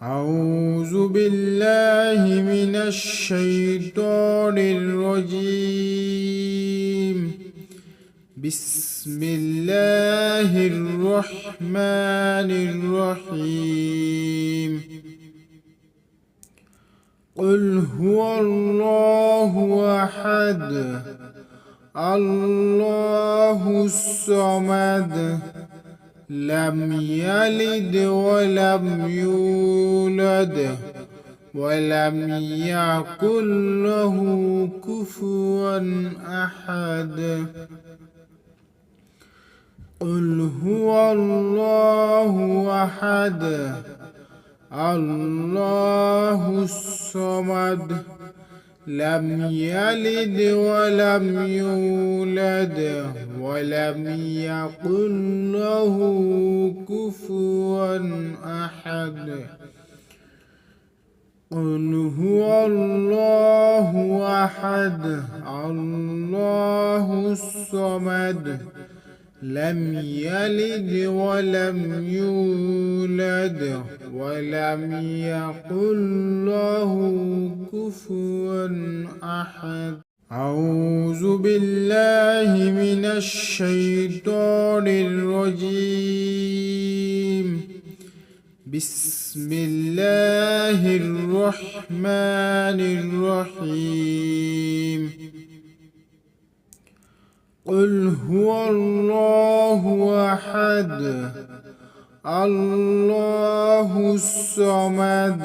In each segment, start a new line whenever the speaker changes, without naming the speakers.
أعوذ بالله من الشيطان الرجيم. بسم الله الرحمن الرحيم. قل هو الله أحد الله الصمد لم يلد ولم يولد ولم يكن له كفوا أحد. قل هو الله أحد الله الصمد لم يلد ولم يولد ولم يكن له كفوا أحد. قل هو الله أحد الله الصمد لم يلد ولم يولد ولم يكن له كفوا أحد. أعوذ بالله من الشيطان الرجيم. بسم الله الرحمن الرحيم. قل هو الله أحد الله الصمد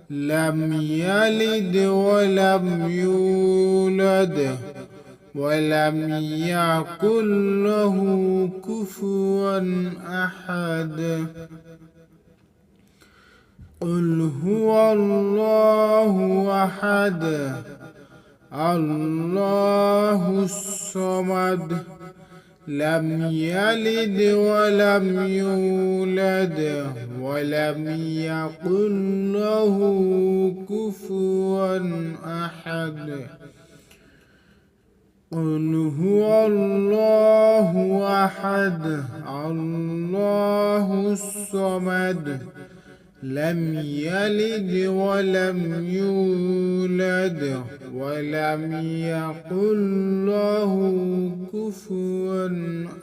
لم يلد ولم يولد ولم يكن له كفوا أحد. قل هو الله أحد الله الصمد لم يلد ولم يولد ولم يكن له كفوا أحد. قل هو الله أحد الله الصمد لم يلد ولم يولد ولم يكن له كفوا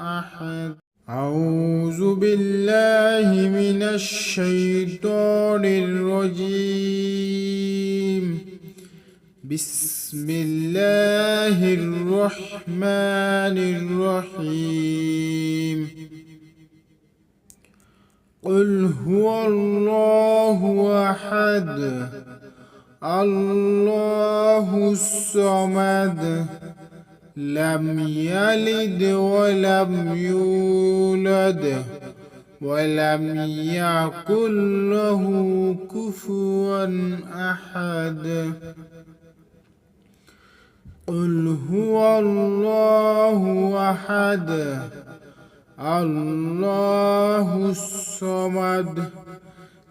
أحد. أعوذ بالله من الشيطان الرجيم. بسم الله الرحمن الرحيم. قل هو الله أحد الله الصمد لم يلد ولم يولد ولم يكن له كفوا أحد. قل هو الله أحد الله الصمد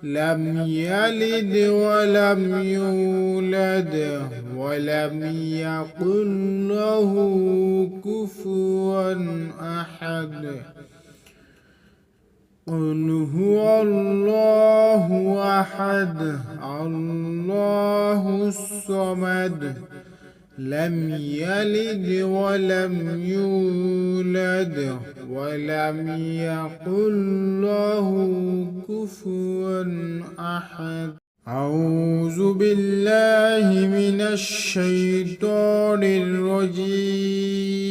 لم يلد ولم يولد ولم يكن له كفوا أحد. قل هو الله أحد الله الصمد لم يلد ولم يولد ولم يكن له كفوا أحد. أعوذ بالله من الشيطان الرجيم.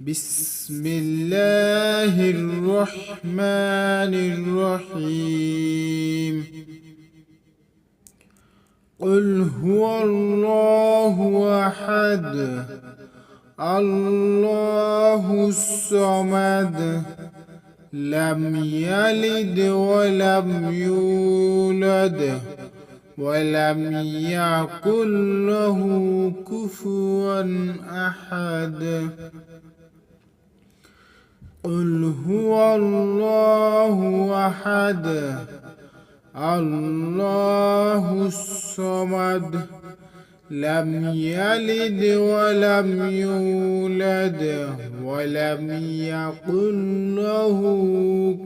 بسم الله الرحمن الرحيم. قل هو الله أحد الله الصمد لم يلد ولم يولد ولم يكن له كفوا أحد. قل هو الله أحد الله الصمد لم يلد ولم يولد ولم يكن له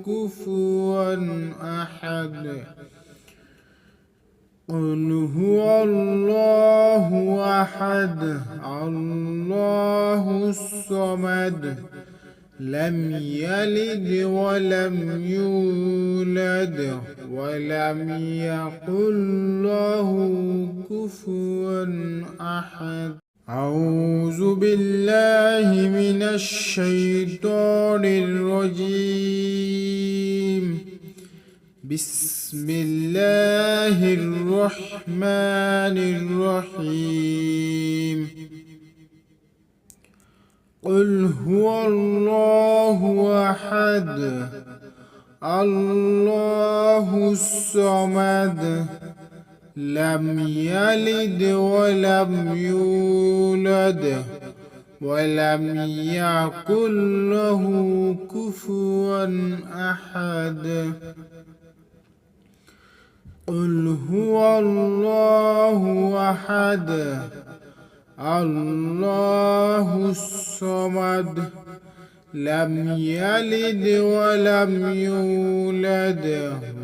كفوا أحد. قل هو الله أحد الله الصمد لم يلد ولم يولد ولم يكن له كفوا أحد. أعوذ بالله من الشيطان الرجيم. بسم الله الرحمن الرحيم. قل هو الله أحد الله الصمد لم يلد ولم يولد ولم يكن له كفوا أحد. قل هو الله أحد الله الصمد لم يلد ولم يولد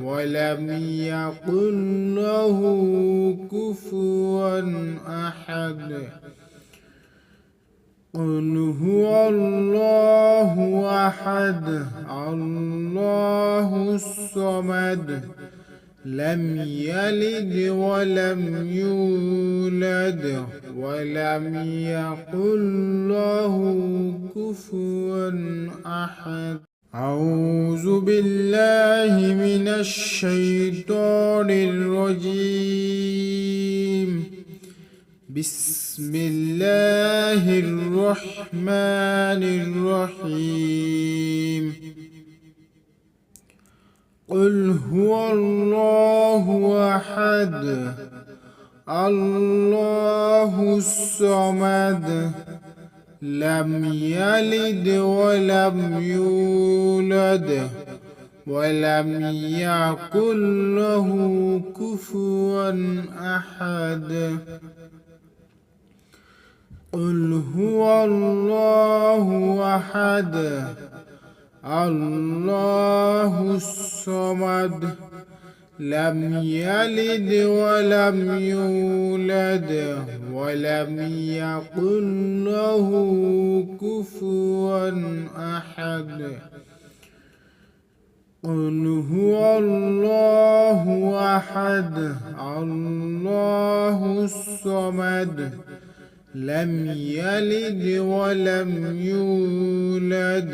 ولم يكن له كفوا أحد. قل هو الله أحد الله الصمد لم يلد ولم يولد ولم يكن له كفوا أحد. أعوذ بالله من الشيطان الرجيم. بسم الله الرحمن الرحيم. قل هو الله أحد الله الصمد لم يلد ولم يولد ولم يكن له كفوا أحد. قل هو الله أحد الله الصمد لم يلد ولم يولد ولم يكن له كفوا أحد. قل هو الله أحد الله الصمد لم يلد ولم يولد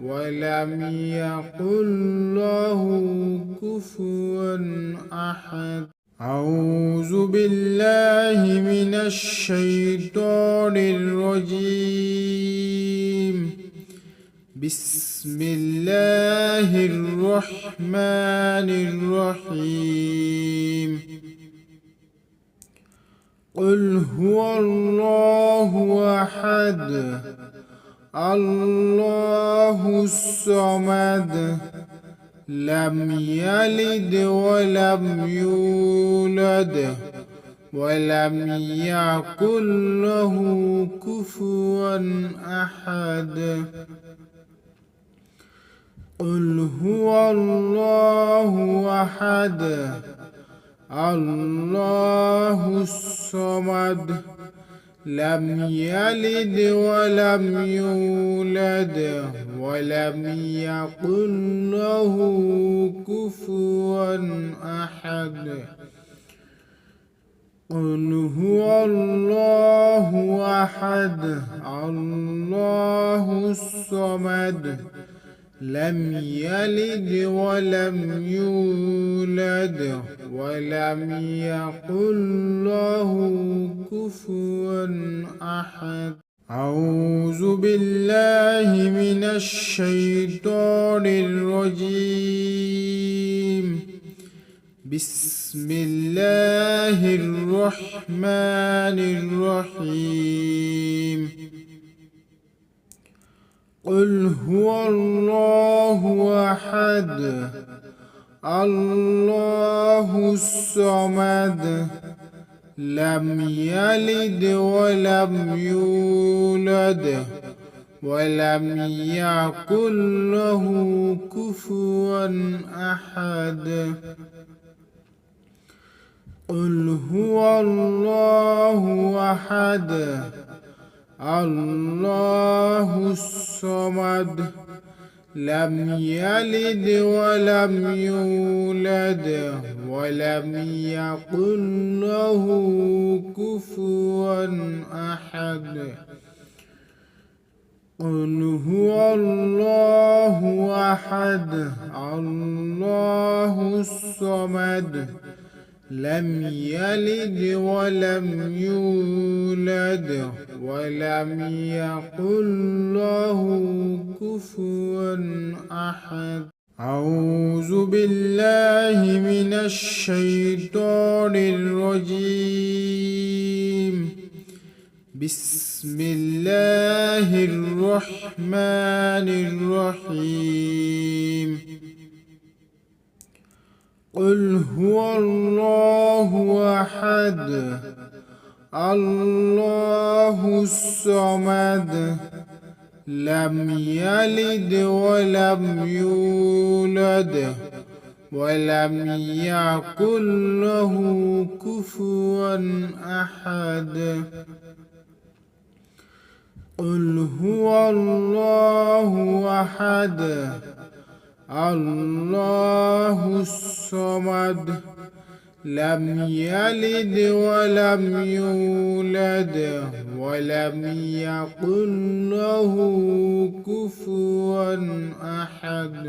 ولم يكن له كفوا أحد. أعوذ بالله من الشيطان الرجيم. بسم الله الرحمن الرحيم. قل هو الله أحد الله الصمد لم يلد ولم يولد ولم يكن له كفوا أحد. قل هو الله أحد الله الصمد لم يلد ولم يولد ولم يكن له كفوا أحد. قل هو الله أحد الله الصمد لم يلد ولم يولد ولم يكن له كفوا أحد. أعوذ بالله من الشيطان الرجيم. بسم الله الرحمن الرحيم. قل هو الله أحد الله الصمد لم يلد ولم يولد ولم يكن له كفوا أحد. قل هو الله أحد الله الصمد لم يلد ولم يولد ولم يكن له كفوا أحد. قل هو الله أحد الله الصمد لم يلد ولم يولد ولم يكن له كفوا أحد. أعوذ بالله من الشيطان الرجيم. بسم الله الرحمن الرحيم. قل هو الله أحد الله الصمد لم يلد ولم يولد ولم يكن له كفوا أحد. قل هو الله أحد الله الصمد لم يلد ولم يولد ولم يكن له كفوا أحد.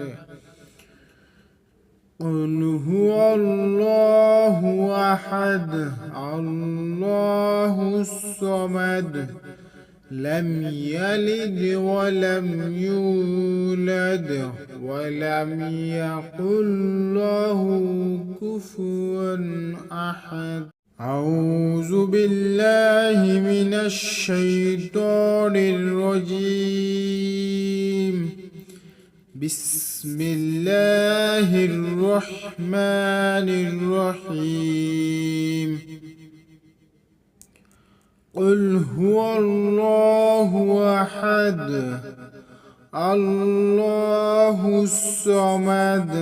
قل هو الله أحد الله الصمد لم يلد ولم يولد ولم يكن له كفوا أحد. أعوذ بالله من الشيطان الرجيم. بسم الله الرحمن الرحيم. قل هو الله أحد الله الصمد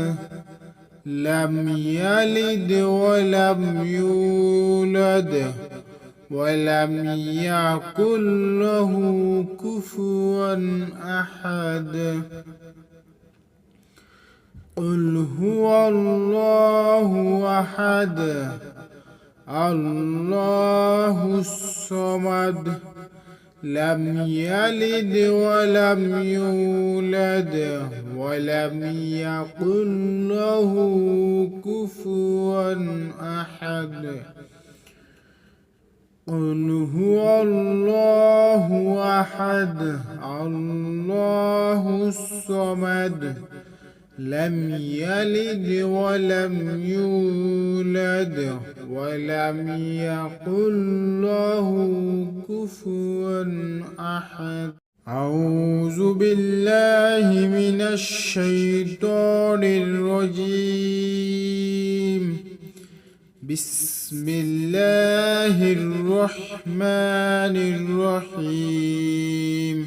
لم يلد ولم يولد ولم يكن له كفوا أحد. قل هو الله أحد الله الصمد لم يلد ولم يولد ولم يكن له كفوا أحد. قل هو الله أحد الله الصمد لم يلد ولم يولد ولم يكن له كفوا أحد. أعوذ بالله من الشيطان الرجيم. بسم الله الرحمن الرحيم.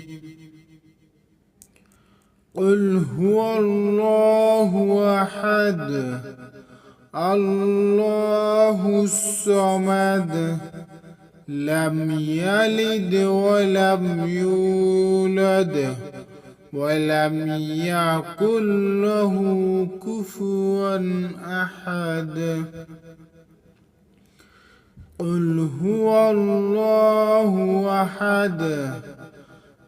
قل هو الله أحد الله الصمد لم يلد ولم يولد ولم يكن له كفوا أحد. قل هو الله أحد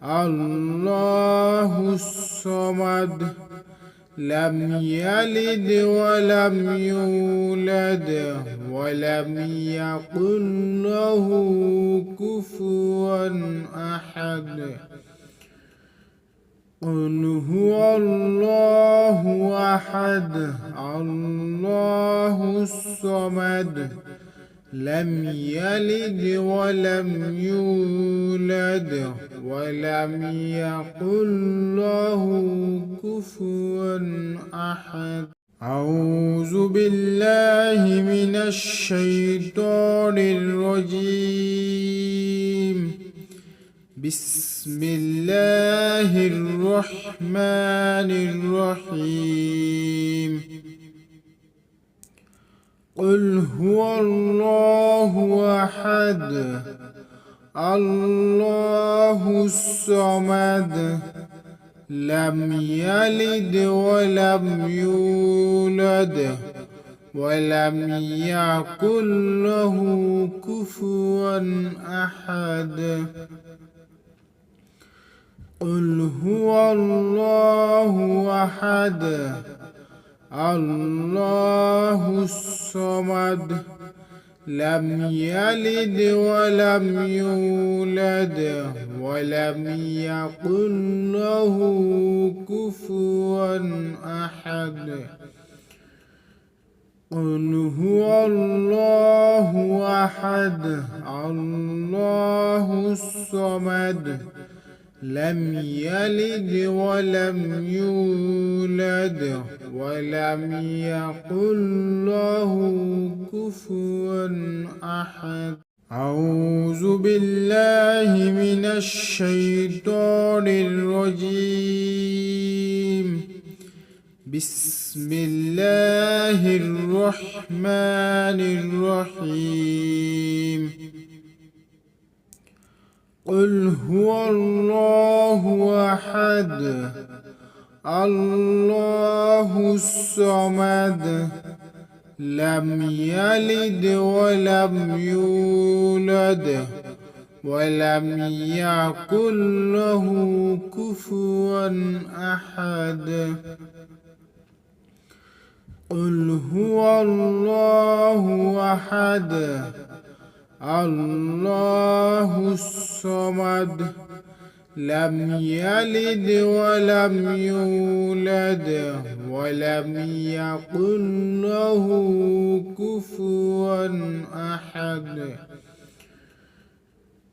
الله الصمد لم يلد ولم يولد ولم يكن له كفوا أحد. قل هو الله أحد الله الصمد لم يلد ولم يولد ولم يكن له كفوا أحد. أعوذ بالله من الشيطان الرجيم. بسم الله الرحمن الرحيم. قل هو الله أحد الله الصمد لم يلد ولم يولد ولم يكن له كفوا أحد. قل هو الله أحد الله الصمد لم يلد ولم يولد ولم يكن له كفوا أحد. قل هو الله أحد الله الصمد لم يلد ولم يولد ولم يكن له كفوا أحد. أعوذ بالله من الشيطان الرجيم. بسم الله الرحمن الرحيم. قل هو الله أحد الله الصمد لم يلد ولم يولد ولم يكن له كفوا أحد. قل هو الله أحد الله الصمد لم يلد ولم يولد ولم يكن له كفوا أحد.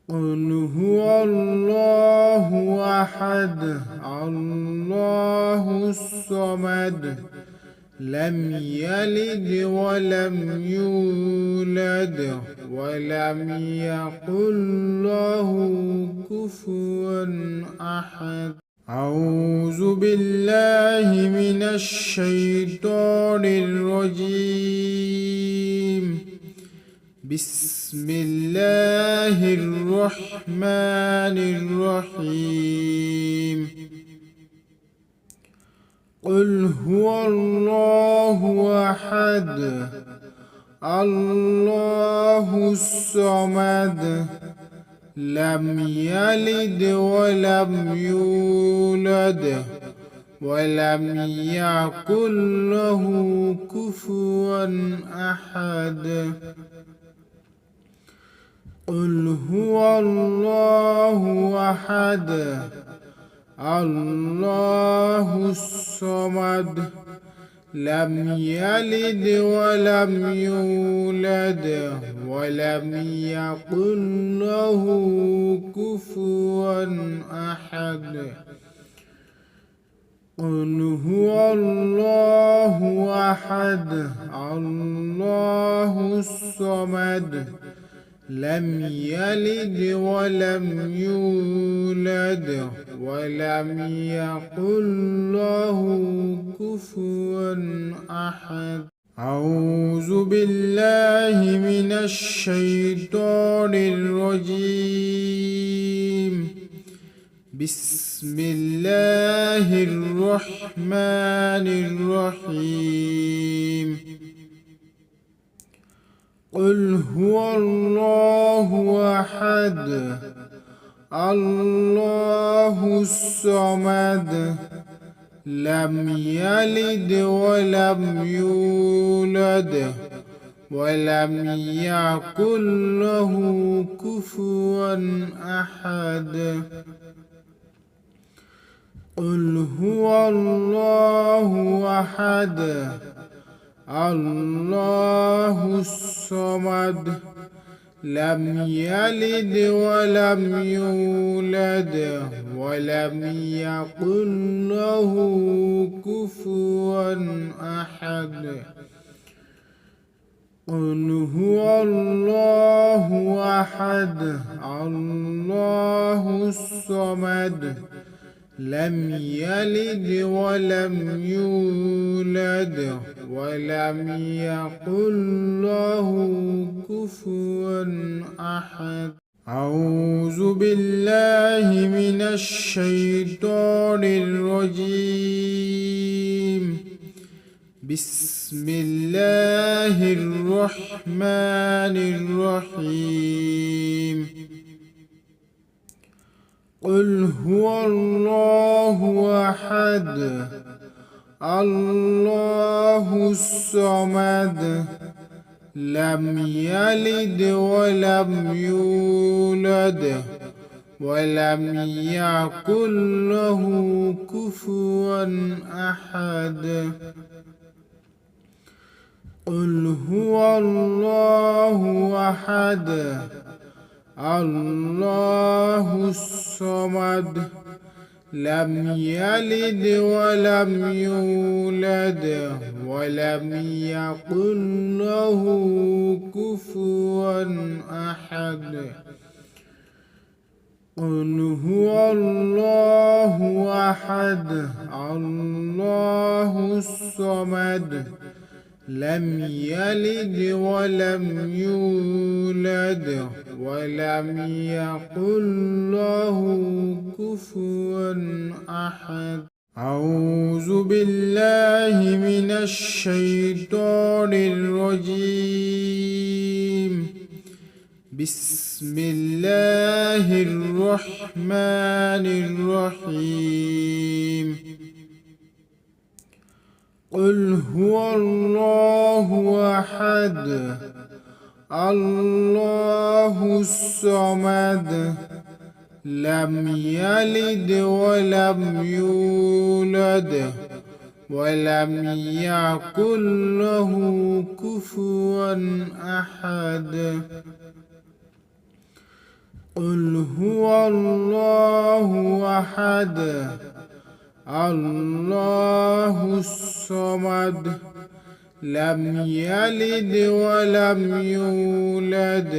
قل هو الله أحد الله الصمد لم يلد ولم يولد ولم يكن له كفوا أحد. أعوذ بالله من الشيطان الرجيم. بسم الله الرحمن الرحيم. قل هو الله أحد الله الصمد لم يلد ولم يولد ولم يكن له كفوا أحد. قل هو الله أحد الله الصمد لم يلد ولم يولد ولم يكن له كفوا أحد. قل هو الله أحد الله الصمد لم يلد ولم يولد ولم يكن له كفوا أحد. أعوذ بالله من الشيطان الرجيم. بسم الله الرحمن الرحيم. قل هو الله أحد الله الصمد لم يلد ولم يولد ولم يكن له كفوا أحد. قل هو الله أحد الله الصمد لم يلد ولم يولد ولم يكن له كفوا أحد. قل هو الله أحد الله الصمد لم يلد ولم يولد ولم يكن له كفوا أحد. أعوذ بالله من الشيطان الرجيم. بسم الله الرحمن الرحيم. قل هو الله أحد الله الصمد لم يلد ولم يولد ولم يكن له كفوا أحد. قل هو الله أحد الله الصمد لم يلد ولم يولد ولم يكن له كفوا أحد. قل هو الله أحد الله الصمد لم يلد ولم يولد ولم يكن له كفوا أحد. أعوذ بالله من الشيطان الرجيم. بسم الله الرحمن الرحيم. قل هو الله أحد الله الصمد لم يلد ولم يولد ولم يكن له كفوا أحد. قل هو الله أحد الله الصمد لم يلد ولم يولد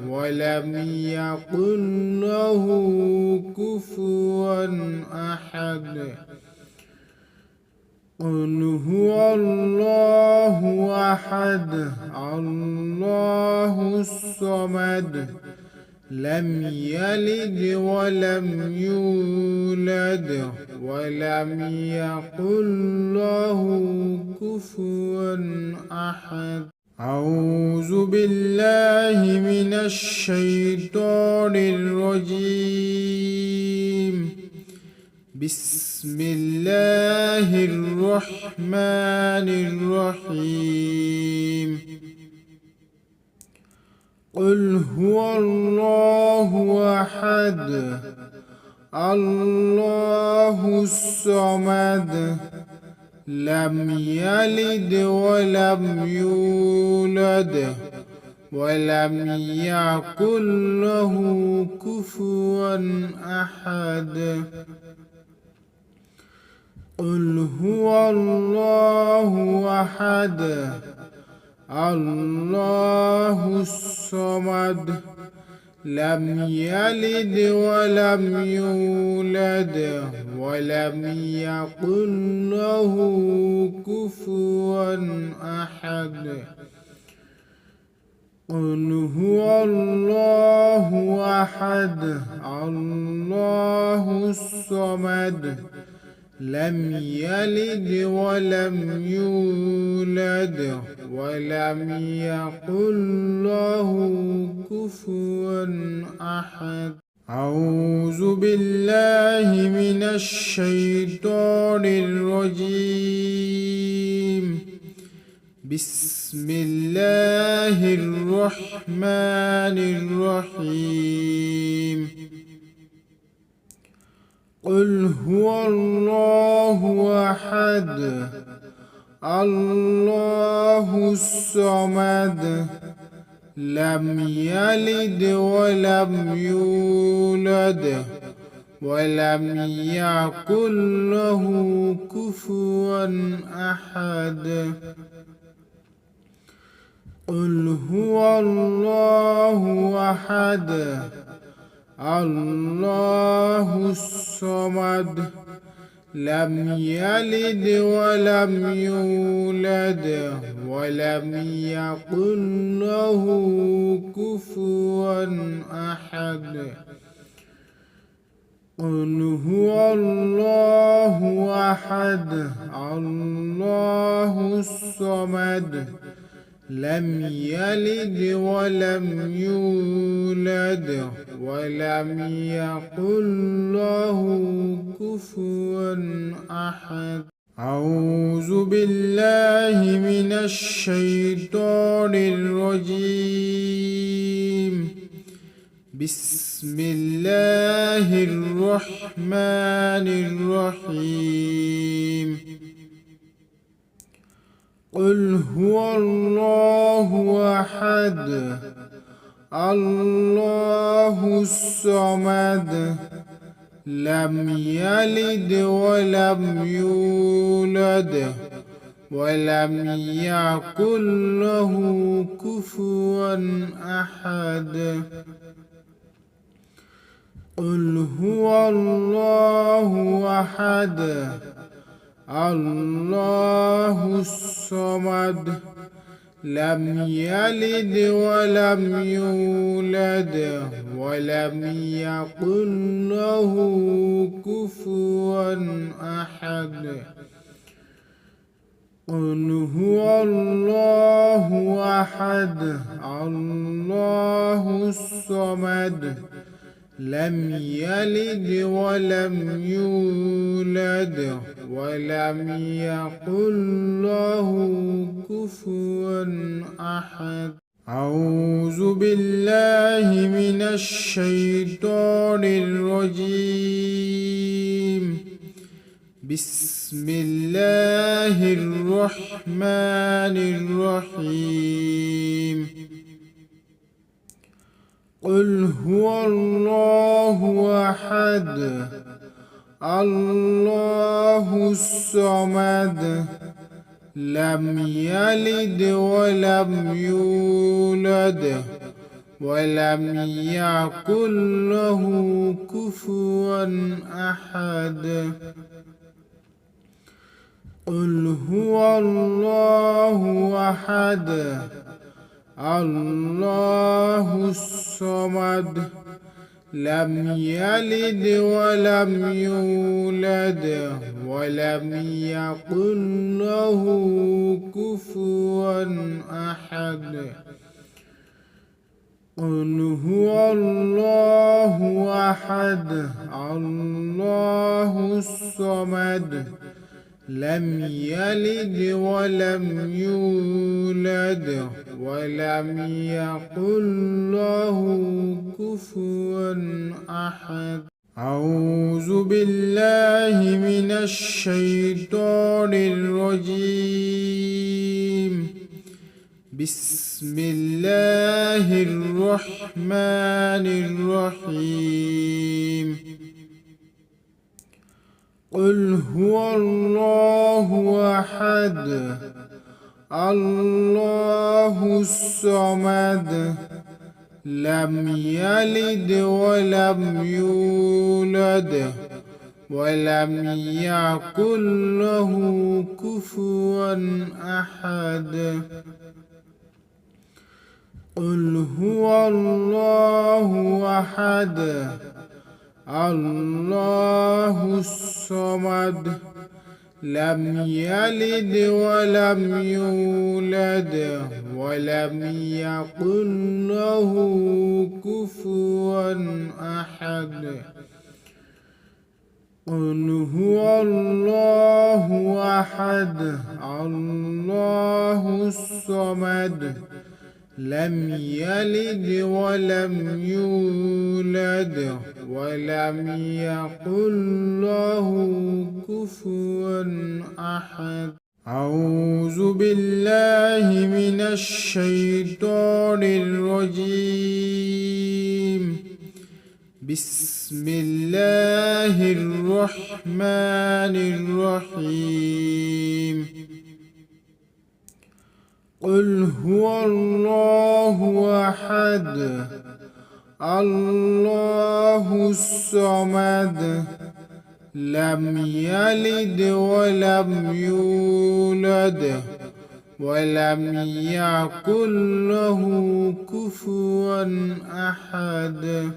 ولم يكن له كفوا أحد. قل هو الله أحد الله الصمد لم يلد ولم يولد ولم يكن له كفوا أحد. أعوذ بالله من الشيطان الرجيم. بسم الله الرحمن الرحيم. قل هو الله أحد الله الصمد لم يلد ولم يولد ولم يكن له كفوا أحد. قل هو الله أحد الله الصمد لم يلد ولم يولد ولم يكن له كفوا أحد. قل هو الله أحد الله الصمد لم يلد ولم يولد ولم يكن له كفوا أحد. أعوذ بالله من الشيطان الرجيم. بسم الله الرحمن الرحيم. قل هو الله أحد الله الصمد لم يلد ولم يولد ولم يكن له كفوا أحد. قل هو الله أحد الله الصمد لم يلد ولم يولد ولم يكن له كفوا أحد. قل هو الله أحد الله الصمد لم يلد ولم يولد ولم يكن له كفوا أحد. أعوذ بالله من الشيطان الرجيم. بسم الله الرحمن الرحيم. قل هو الله أحد الله الصمد لم يلد ولم يولد ولم يكن له كفوا أحد. قل هو الله أحد الله الصمد لم يلد ولم يولد ولم يكن له كفوا أحد. قل هو الله أحد الله الصمد لم يلد ولم يولد ولم يكن له كفوا أحد. أعوذ بالله من الشيطان الرجيم. بسم الله الرحمن الرحيم. قل هو الله أحد الله الصمد لم يلد ولم يولد ولم يكن له كفوا أحد. قل هو الله أحد الله الصمد لم يلد ولم يولد ولم يكن له كفوا أحد. قل هو الله أحد الله الصمد لم يلد ولم يولد ولم يكن له كفوا أحد. أعوذ بالله من الشيطان الرجيم. بسم الله الرحمن الرحيم. قل هو الله أحد الله الصمد لم يلد ولم يولد ولم يكن له كفوا أحد. قل هو الله أحد الله الصمد لم يلد ولم يولد ولم يكن له كفوا أحد. قل هو الله أحد الله الصمد لم يلد ولم يولد ولم يكن له كفوا أحد. أعوذ بالله من الشيطان الرجيم. بسم الله الرحمن الرحيم. قل هو الله أحد الله الصمد لم يلد ولم يولد ولم يكن له كفوا أحد.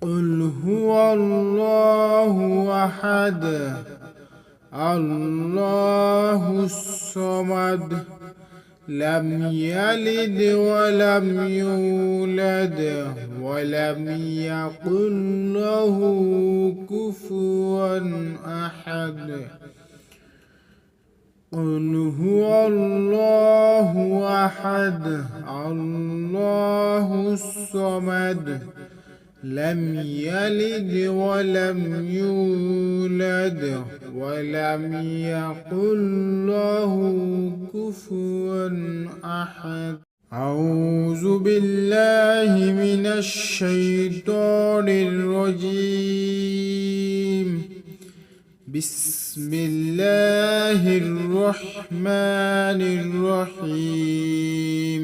قل هو الله أحد الله الصمد لم يلد ولم يولد ولم يكن له كفوا أحد. قل هو الله أحد الله الصمد لم يلد ولم يولد ولم يكن له كفوا أحد. أعوذ بالله من الشيطان الرجيم. بسم الله الرحمن الرحيم.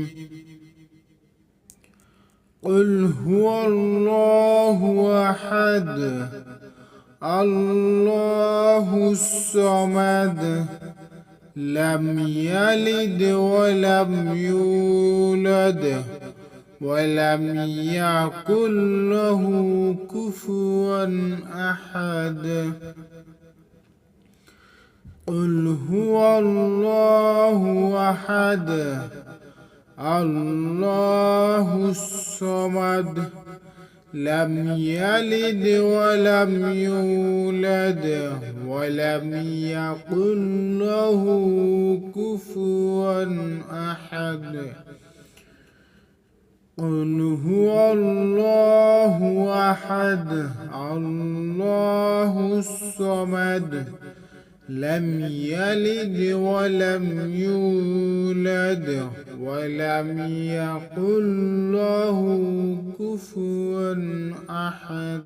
قل هو الله أحد الله الصمد لم يلد ولم يولد ولم يكن له كفوا أحد. قل هو الله أحد الله الصمد لم يلد ولم يولد ولم يكن له كفوا أحد. قل هو الله أحد الله الصمد لم يلد ولم يولد ولم يكن له كفوا أحد.